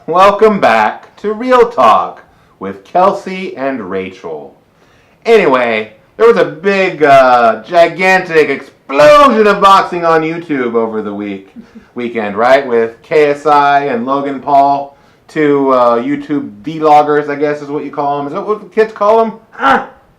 Welcome back to Real Talk with Kelsey and Rachel. Anyway, there was a big, gigantic explosion of boxing on YouTube over the weekend, right? With KSI and Logan Paul, two YouTube vloggers, I guess is what you call them. Is that what the kids call them?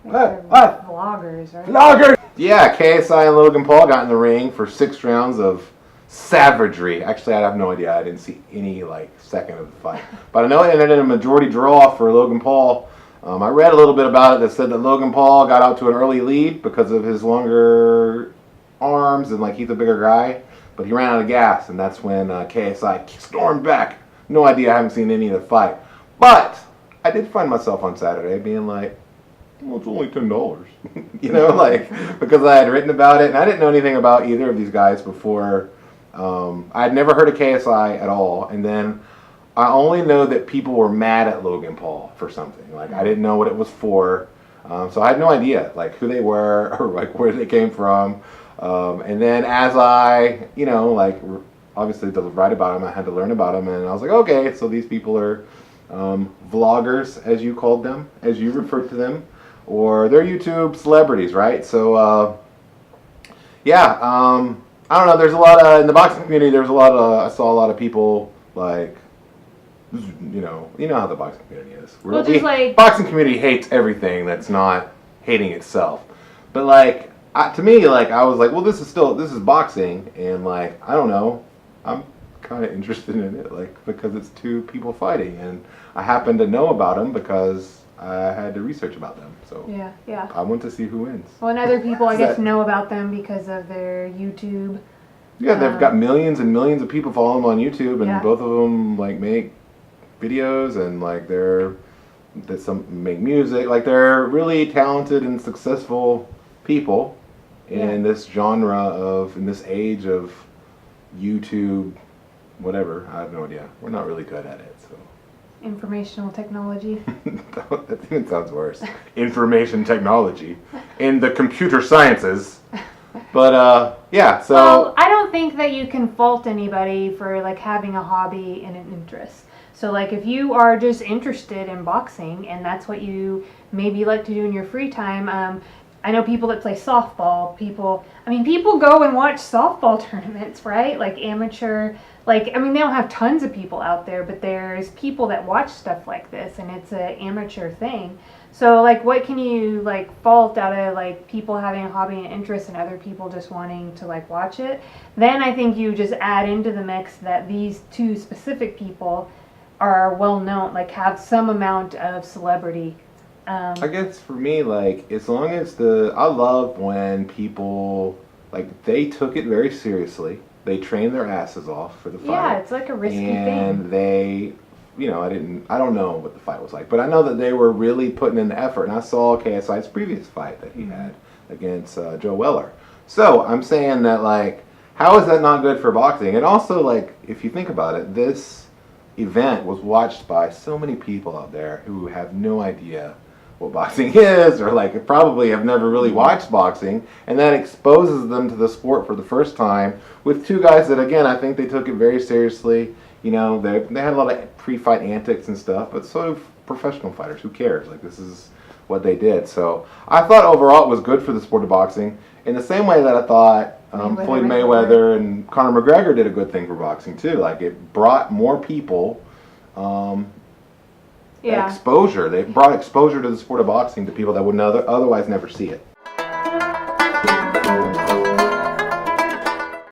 What? Vloggers, right? Vloggers! Yeah, KSI and Logan Paul got in the ring for 6 rounds of savagery. Actually, I have no idea. I didn't see any second of the fight, but I know it ended in a majority draw for Logan Paul. I read a little bit about it that said that Logan Paul got out to an early lead because of his longer arms and he's a bigger guy, but he ran out of gas, and that's when KSI stormed back. No idea. I haven't seen any of the fight, but I did find myself on Saturday being like, well, it's only $10, because I had written about it and I didn't know anything about either of these guys before. I had never heard of KSI at all, and then I only know that people were mad at Logan Paul for something. I didn't know what it was for, so I had no idea who they were or where they came from. And then as I, obviously to write about them, I had to learn about them, and I was like, okay, so these people are vloggers, as you called them, as you referred to them, or they're YouTube celebrities, right? So yeah. I don't know. There's a lot of in the boxing community. There's a lot of I saw a lot of people you know how the boxing community is. Boxing community hates everything that's not hating itself. But to me, I was like, well, this is boxing, and I don't know. I'm kind of interested in it, because it's two people fighting, and I happen to know about them because I had to research about them. So yeah. I want to see who wins. Well, and other people, I guess, know about them because of their YouTube. Yeah, they've got millions and millions of people following them on YouTube, and both of them make videos, and make music. They're really talented and successful people in this genre in this age of YouTube, whatever. I have no idea. We're not really good at it, so. Informational technology. That even sounds worse. Information technology in the computer sciences. But yeah, so. Well, I don't think that you can fault anybody for having a hobby and an interest. So if you are just interested in boxing and that's what you maybe like to do in your free time. I know people that play softball. People go and watch softball tournaments, right? Amateur. They don't have tons of people out there, but there's people that watch stuff like this, and it's an amateur thing. So, what can you, fault out of, people having a hobby and interest and other people just wanting to, watch it? Then I think you just add into the mix that these two specific people are well-known, have some amount of celebrity. I guess for me, as long as I love when people, they took it very seriously. They trained their asses off for the fight. Yeah, it's a risky thing. And they, I don't know what the fight was like, but I know that they were really putting in the effort. And I saw KSI's previous fight that he had against Joe Weller. So I'm saying that, how is that not good for boxing? And also, if you think about it, this event was watched by so many people out there who have no idea what boxing is, or probably have never really watched boxing, and that exposes them to the sport for the first time with two guys that, again, I think they took it very seriously. They had a lot of pre-fight antics and stuff, but sort of professional fighters. Who cares? This is what they did. So I thought overall it was good for the sport of boxing, in the same way that I thought Floyd Mayweather and Conor McGregor did a good thing for boxing too. It brought more people exposure. They brought exposure to the sport of boxing to people that would otherwise never see it.